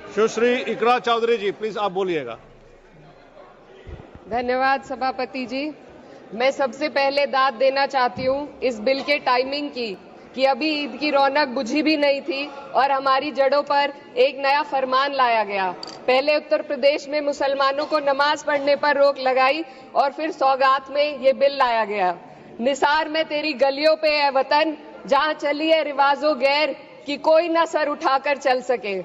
सुश्री इकरा चौधरी जी, please आप बोलिएगा। धन्यवाद सभापति जी। मैं सबसे पहले दाद देना चाहती हूँ इस बिल के टाइमिंग की कि अभी ईद की रौनक बुझी भी नहीं थी और हमारी जड़ों पर एक नया फरमान लाया गया। पहले उत्तर प्रदेश में मुसलमानों को नमाज पढ़ने पर रोक लगाई और फिर सौगात में ये बिल लाया गया। निसार में तेरी गलियों पे है वतन, जहाँ चली है रिवाजो गैर कि कोई ना सर उठाकर चल सके।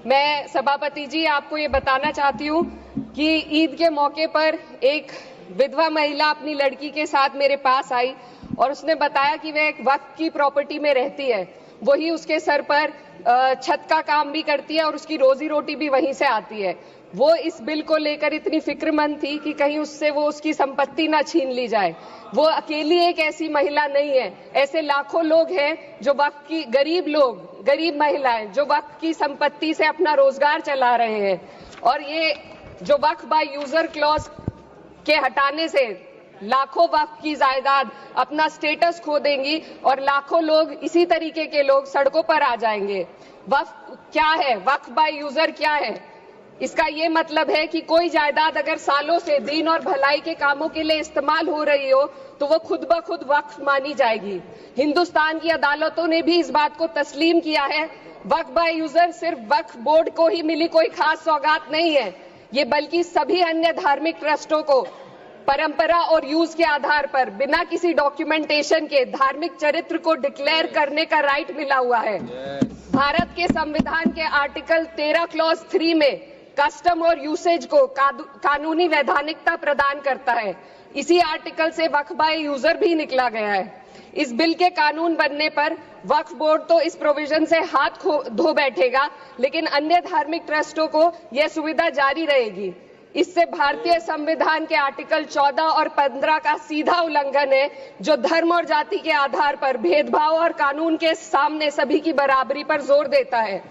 मैं सभापति जी आपको ये बताना चाहती हूँ कि ईद के मौके पर एक विधवा महिला अपनी लड़की के साथ मेरे पास आई और उसने बताया कि वह एक वक्फ की प्रॉपर्टी में रहती है, वही उसके सर पर छत का काम भी करती है और उसकी रोजी रोटी भी वहीं से आती है। वो इस बिल को लेकर इतनी फिक्रमंद थी कि कहीं उससे वो उसकी संपत्ति ना छीन ली जाए। वो अकेली एक ऐसी महिला नहीं है, ऐसे लाखों लोग हैं जो वक्फ की गरीब महिलाएं जो वक्फ की संपत्ति से अपना रोजगार चला रहे हैं। और ये जो वक्फ बाय यूजर क्लॉज के हटाने से लाखों वक्फ की जायदाद अपना स्टेटस खो देंगी और लाखों लोग इसी तरीके के लोग सड़कों पर आ जाएंगे। वक्फ क्या है? वक्फ बाय यूजर क्या है? इसका ये मतलब है कि कोई जायदाद अगर सालों से दीन और भलाई के कामों के लिए इस्तेमाल हो रही हो तो वो खुद ब खुद वक्फ मानी जाएगी। हिंदुस्तान की अदालतों ने भी इस बात को तस्लीम किया है। वक्फ बाय यूजर सिर्फ वक्फ बोर्ड को ही मिली कोई खास सौगात नहीं है, ये बल्कि सभी अन्य धार्मिक ट्रस्टों को परंपरा और यूज के आधार पर बिना किसी डॉक्यूमेंटेशन के धार्मिक चरित्र को डिक्लेयर करने का राइट मिला हुआ है। भारत के संविधान के आर्टिकल 13 क्लॉज 3 में कस्टम और यूसेज को कानूनी वैधानिकता प्रदान करता है। इसी आर्टिकल से वक्फ बाय यूजर भी निकला गया है। इस बिल के कानून बनने पर वक्फ बोर्ड तो इस प्रोविजन से हाथ धो बैठेगा, लेकिन अन्य धार्मिक ट्रस्टों को यह सुविधा जारी रहेगी। इससे भारतीय संविधान के आर्टिकल 14 और 15 का सीधा उल्लंघन है, जो धर्म और जाति के आधार पर भेदभाव और कानून के सामने सभी की बराबरी पर जोर देता है।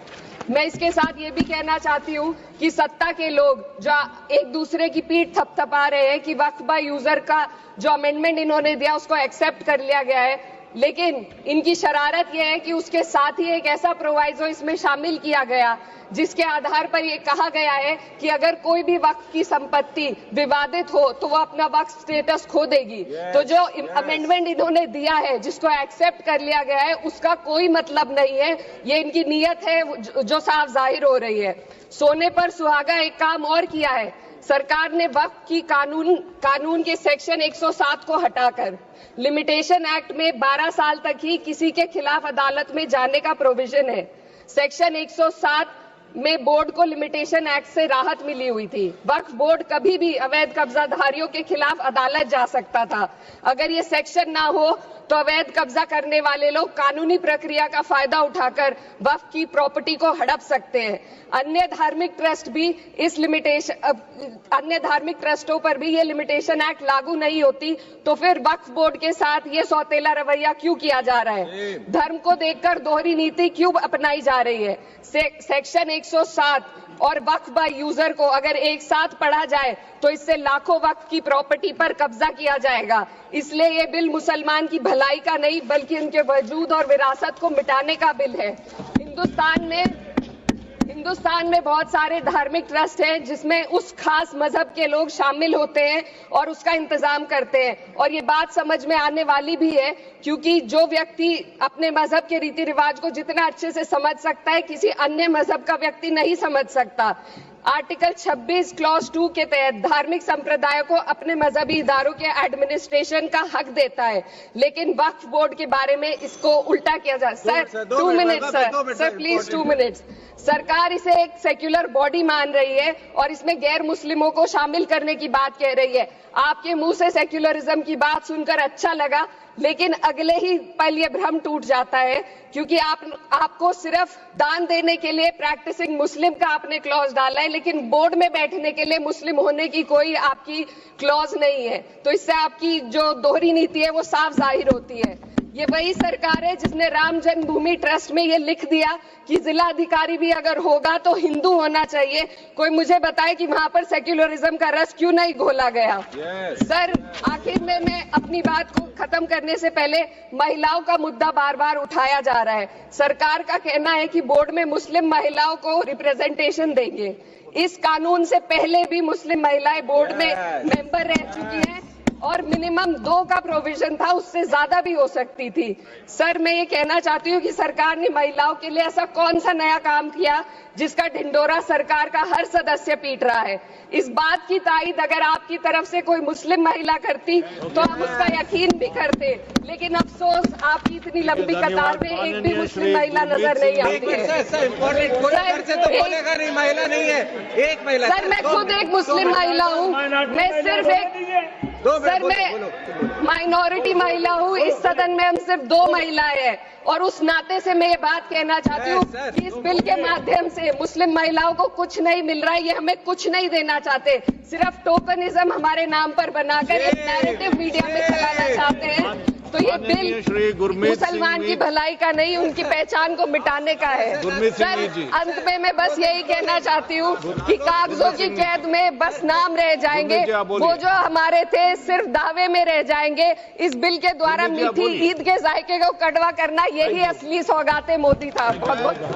मैं इसके साथ ये भी कहना चाहती हूँ कि सत्ता के लोग जो एक दूसरे की पीठ थपथपा रहे हैं कि वक्फ बाय यूजर का जो अमेंडमेंट इन्होंने दिया उसको एक्सेप्ट कर लिया गया है, लेकिन इनकी शरारत यह है कि उसके साथ ही एक ऐसा प्रोवाइजो इसमें शामिल किया गया जिसके आधार पर यह कहा गया है कि अगर कोई भी वक्फ की संपत्ति विवादित हो तो वो अपना वक्फ स्टेटस खो देगी। तो जो अमेंडमेंट इन्होंने दिया है जिसको एक्सेप्ट कर लिया गया है उसका कोई मतलब नहीं है, ये इनकी नीयत है जो साफ जाहिर हो रही है। सोने पर सुहागा एक काम और किया है, सरकार ने वक्फ की कानून के सेक्शन 107 को हटाकर लिमिटेशन एक्ट में 12 साल तक ही किसी के खिलाफ अदालत में जाने का प्रोविजन है। सेक्शन 107 में बोर्ड को लिमिटेशन एक्ट से राहत मिली हुई थी। वक्फ बोर्ड कभी भी अवैध कब्जाधारियों के खिलाफ अदालत जा सकता था। अगर ये सेक्शन ना हो तो अवैध कब्जा करने वाले लोग कानूनी प्रक्रिया का फायदा उठाकर वक्फ की प्रॉपर्टी को हड़प सकते हैं। अन्य धार्मिक ट्रस्टों पर भी ये लिमिटेशन एक्ट लागू नहीं होती, तो फिर वक्फ बोर्ड के साथ ये सौतेला रवैया क्यों किया जा रहा है? धर्म को देखकर दोहरी नीति क्यों अपनाई जा रही है? सेक्शन 107 और वक्फ बाय यूजर को अगर एक साथ पढ़ा जाए तो इससे लाखों वक्फ की प्रॉपर्टी पर कब्जा किया जाएगा। इसलिए ये बिल मुसलमान की भलाई का नहीं बल्कि उनके वजूद और विरासत को मिटाने का बिल है। हिंदुस्तान में बहुत सारे धार्मिक ट्रस्ट हैं जिसमें उस खास मजहब के लोग शामिल होते हैं और उसका इंतजाम करते हैं, और ये बात समझ में आने वाली भी है क्योंकि जो व्यक्ति अपने मजहब के रीति रिवाज को जितना अच्छे से समझ सकता है किसी अन्य मजहब का व्यक्ति नहीं समझ सकता। आर्टिकल 26 क्लॉज 2 के तहत धार्मिक संप्रदाय को अपने मजहबी इदारों के एडमिनिस्ट्रेशन का हक देता है, लेकिन वक्फ बोर्ड के बारे में इसको उल्टा किया जा रहा है। Sir 2 minute sir please 2 minutes. सरकार इसे एक सेक्युलर बॉडी मान रही है और इसमें गैर मुस्लिमों को शामिल करने की बात कह रही है। आपके मुंह से सेक्युलरिज्म की बात सुनकर अच्छा लगा, लेकिन अगले ही पल ये भ्रम टूट जाता है क्योंकि आपको सिर्फ दान देने के लिए प्रैक्टिसिंग मुस्लिम का आपने क्लॉज डाला है, लेकिन बोर्ड में बैठने के लिए मुस्लिम होने की कोई आपकी क्लॉज नहीं है। तो इससे आपकी जो दोहरी नीति है वो साफ जाहिर होती है। ये वही सरकार है जिसने राम जन्मभूमि ट्रस्ट में ये लिख दिया कि जिला अधिकारी भी अगर होगा तो हिंदू होना चाहिए। कोई मुझे बताए कि वहां पर सेक्युलरिज्म का रस क्यों नहीं घोला गया। सर, आखिर में मैं अपनी बात को खत्म करने से पहले महिलाओं का मुद्दा बार बार उठाया जा रहा है। सरकार का कहना है कि बोर्ड में मुस्लिम महिलाओं को रिप्रेजेंटेशन देंगे। इस कानून से पहले भी मुस्लिम महिलाएं बोर्ड में मेंबर रह चुकी हैं और मिनिमम 2 का प्रोविजन था, उससे ज्यादा भी हो सकती थी। सर, मैं ये कहना चाहती हूँ कि सरकार ने महिलाओं के लिए ऐसा कौन सा नया काम किया जिसका ढिंडोरा सरकार का हर सदस्य पीट रहा है। इस बात की तायीद अगर आपकी तरफ से कोई मुस्लिम महिला करती तो हम उसका यकीन भी करते, लेकिन अफसोस आपकी इतनी लंबी कतार में एक भी मुस्लिम महिला नजर नहीं आती है। महिला नहीं है, एक महिला। सर, मैं खुद एक मुस्लिम महिला हूँ, मैं सिर्फ एक सर मैं माइनॉरिटी महिला हूँ। इस सदन में हम सिर्फ 2 महिलाएं हैं और उस नाते से मैं ये बात कहना चाहती हूँ कि इस बिल के माध्यम से मुस्लिम महिलाओं को कुछ नहीं मिल रहा है। ये हमें कुछ नहीं देना चाहते, सिर्फ टोकनिज्म हमारे नाम पर बनाकर एक नैरेटिव मीडिया में चलाना चाहते हैं। तो ये बिल मुसलमान की भलाई का नहीं, उनकी पहचान को मिटाने का है। सर, अंत में मैं बस यही कहना चाहती हूँ कि कागजों की कैद में बस नाम रह जाएंगे, वो जो हमारे थे सिर्फ दावे में रह जाएंगे। इस बिल के द्वारा मीठी ईद के जायके को कड़वा करना, यही असली सौगाते मोदी था। बहुत बहुत